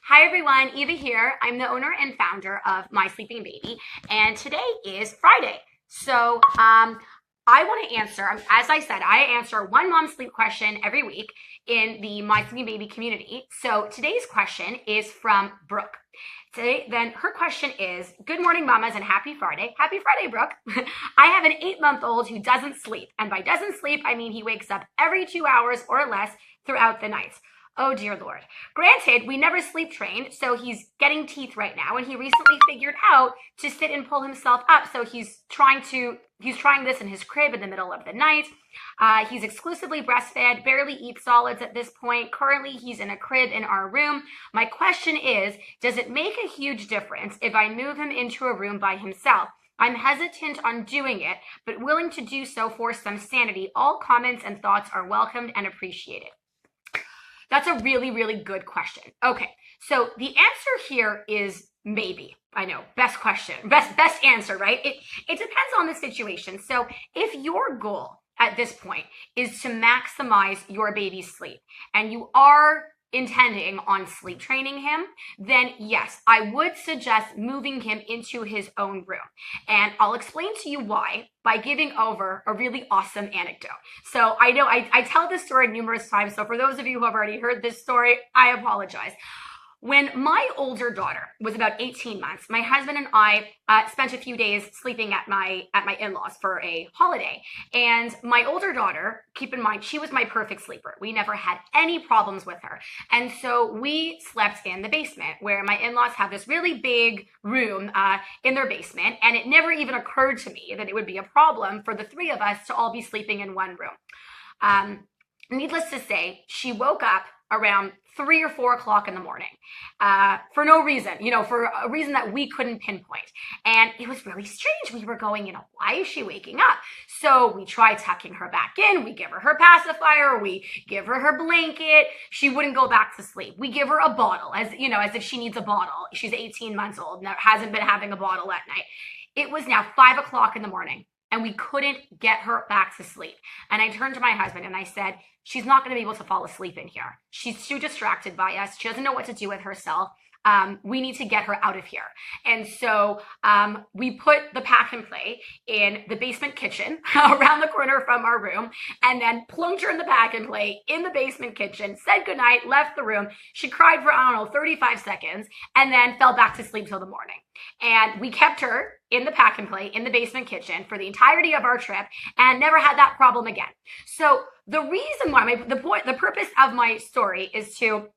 Hi everyone, Eva here. I'm the owner and founder of My Sleeping Baby, and today is Friday. I want to answer, as I said, I answer one mom sleep question every week in the My Sleeping Baby community. So today's question is from Brooke. Then her question is, good morning, mamas, and happy Friday. Happy Friday, Brooke. I have an 8-month-old who doesn't sleep. And by doesn't sleep, I mean he wakes up every 2 hours or less throughout the night. Oh, dear Lord. Granted, we never sleep trained, so he's getting teeth right now, and he recently figured out to sit and pull himself up. So he's trying this in his crib in the middle of the night. He's exclusively breastfed, barely eats solids at this point. Currently, he's in a crib in our room. My question is, does it make a huge difference if I move him into a room by himself? I'm hesitant on doing it, but willing to do so for some sanity. All comments and thoughts are welcomed and appreciated. That's a really, really good question. Okay, so the answer here is maybe. I know, best question, best answer, right? It depends on the situation. So if your goal at this point is to maximize your baby's sleep and you are intending on sleep training him, then yes, I would suggest moving him into his own room. And I'll explain to you why by giving over a really awesome anecdote. So I know I tell this story numerous times, so for those of you who have already heard this story, I apologize. When my older daughter was about 18 months, my husband and I spent a few days sleeping at my in-laws for a holiday. And my older daughter, keep in mind, she was my perfect sleeper. We never had any problems with her. And so we slept in the basement where my in-laws have this really big room in their basement. And it never even occurred to me that it would be a problem for the three of us to all be sleeping in one room. Needless to say, she woke up around 3 or 4 o'clock in the morning for no reason, for a reason that we couldn't pinpoint. And it was really strange. We were going, why is she waking up? So we tried tucking her back in. We give her her pacifier. We give her her blanket. She wouldn't go back to sleep. We give her a bottle as if she needs a bottle. She's 18 months old and hasn't been having a bottle at night. It was now 5 o'clock in the morning and we couldn't get her back to sleep. And I turned to my husband and I said, she's not going to be able to fall asleep in here. She's too distracted by us. She doesn't know what to do with herself. We need to get her out of here. And so we put the pack and play in the basement kitchen around the corner from our room and then plunked her in the pack and play in the basement kitchen, said goodnight, left the room. She cried for, 35 seconds and then fell back to sleep till the morning. And we kept her in the pack and play in the basement kitchen for the entirety of our trip and never had that problem again. So the reason why, the purpose of my story is to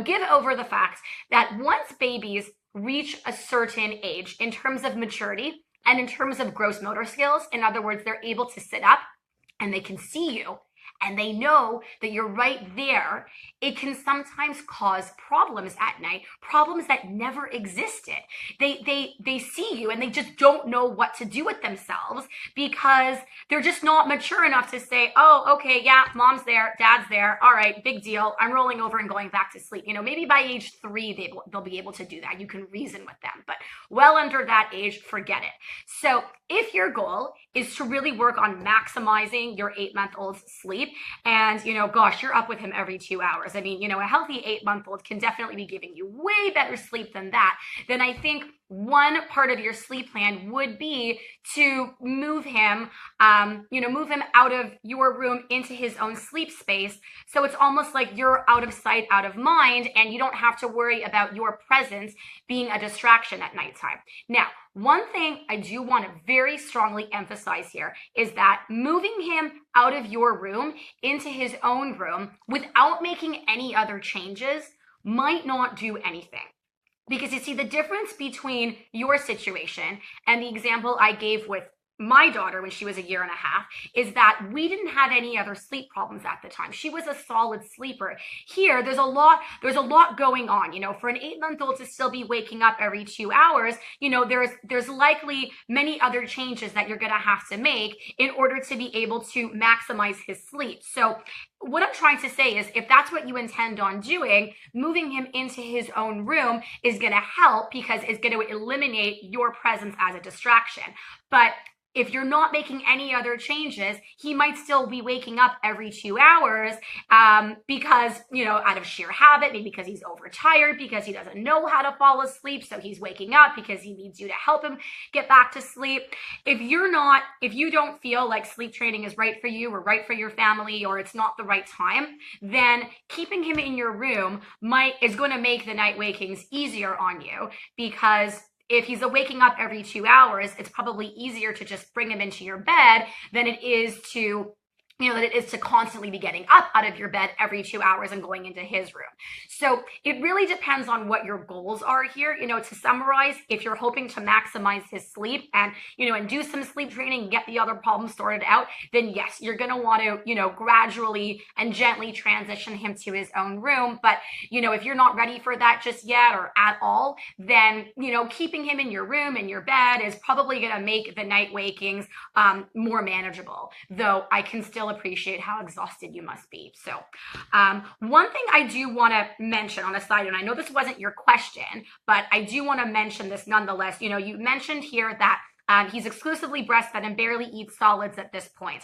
give over the fact that once babies reach a certain age in terms of maturity and in terms of gross motor skills, in other words, they're able to sit up and they can see you and they know that you're right there, it can sometimes cause problems at night, problems that never existed. They see you and they just don't know what to do with themselves because they're just not mature enough to say, oh, okay, yeah, mom's there, dad's there, all right, big deal, I'm rolling over and going back to sleep. Maybe by age 3, they'll be able to do that. You can reason with them, but well under that age, forget it. So if your goal is to really work on maximizing your 8-month-old's sleep, and, gosh, you're up with him every 2 hours. I mean, a healthy 8-month-old can definitely be giving you way better sleep than that. Then I think one part of your sleep plan would be to move him out of your room into his own sleep space. So it's almost like you're out of sight, out of mind, and you don't have to worry about your presence being a distraction at nighttime. Now, one thing I do want to very strongly emphasize here is that moving him out of your room into his own room without making any other changes might not do anything. Because you see, the difference between your situation and the example I gave with my daughter when she was 1.5 years is that we didn't have any other sleep problems at the time. She was a solid sleeper. Here, there's a lot going on. For an 8-month-old to still be waking up every 2 hours, there's likely many other changes that you're going to have to make in order to be able to maximize his sleep. So what I'm trying to say is if that's what you intend on doing, moving him into his own room is going to help because it's going to eliminate your presence as a distraction. But if you're not making any other changes, he might still be waking up every 2 hours because, out of sheer habit, maybe because he's overtired, because he doesn't know how to fall asleep. So he's waking up because he needs you to help him get back to sleep. If you don't feel like sleep training is right for you or right for your family, or it's not the right time, then keeping him in your room is going to make the night wakings easier on you, because if he's waking up every 2 hours, it's probably easier to just bring him into your bed than it is to constantly be getting up out of your bed every 2 hours and going into his room. So it really depends on what your goals are here. To summarize, if you're hoping to maximize his sleep and do some sleep training, get the other problems sorted out, then yes, you're going to want to, gradually and gently transition him to his own room. But, if you're not ready for that just yet or at all, then, keeping him in your room, in your bed, is probably going to make the night wakings more manageable, though I can still appreciate how exhausted you must be. So one thing I do want to mention on a side, and I know this wasn't your question, but I do want to mention this nonetheless. You mentioned here that he's exclusively breastfed and barely eats solids at this point.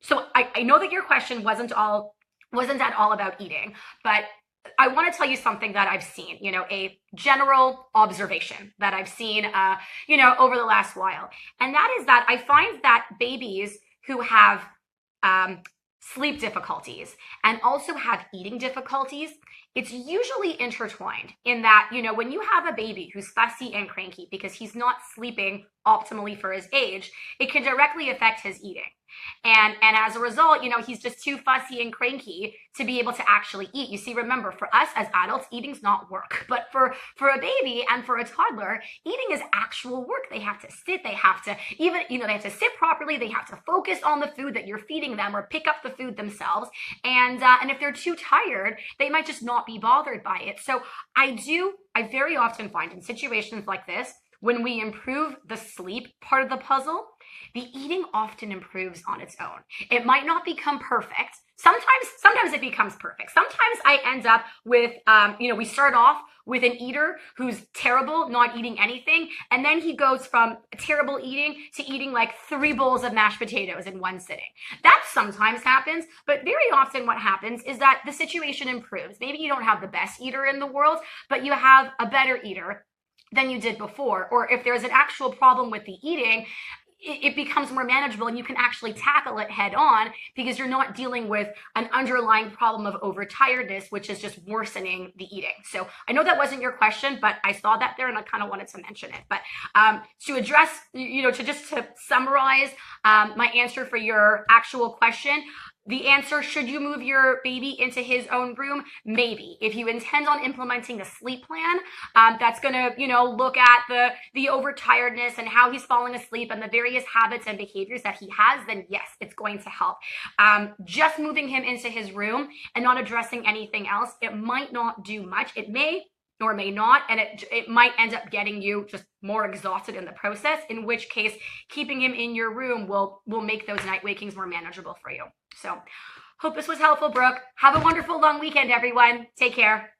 So I know that your question wasn't at all about eating, but I want to tell you something that I've seen, a general observation that I've seen, over the last while. And that is that I find that babies who have sleep difficulties and also have eating difficulties, it's usually intertwined in that, when you have a baby who's fussy and cranky because he's not sleeping optimally for his age, it can directly affect his eating. And as a result, he's just too fussy and cranky to be able to actually eat. You see, remember, for us as adults, eating's not work. But for a baby and for a toddler, eating is actual work. They have to sit, they have to they have to sit properly, they have to focus on the food that you're feeding them or pick up the food themselves. And if they're too tired, they might just not be bothered by it. So I very often find in situations like this, when we improve the sleep part of the puzzle, the eating often improves on its own. It might not become perfect. Sometimes it becomes perfect. Sometimes I end up with, we start off with an eater who's terrible, not eating anything, and then he goes from terrible eating to eating like 3 bowls of mashed potatoes in one sitting. That sometimes happens, but very often what happens is that the situation improves. Maybe you don't have the best eater in the world, but you have a better eater than you did before. Or if there's an actual problem with the eating, it becomes more manageable and you can actually tackle it head on, because you're not dealing with an underlying problem of overtiredness, which is just worsening the eating. So I know that wasn't your question, but I saw that there and I kind of wanted to mention it. But to address, to summarize my answer for your actual question, the answer, should you move your baby into his own room? Maybe. If you intend on implementing a sleep plan that's going to, look at the overtiredness and how he's falling asleep and the various habits and behaviors that he has, then yes, it's going to help. Just moving him into his room and not addressing anything else, it might not do much. It may or may not, and it might end up getting you just more exhausted in the process, in which case keeping him in your room will make those night wakings more manageable for you. So hope this was helpful, Brooke. Have a wonderful long weekend, everyone. Take care.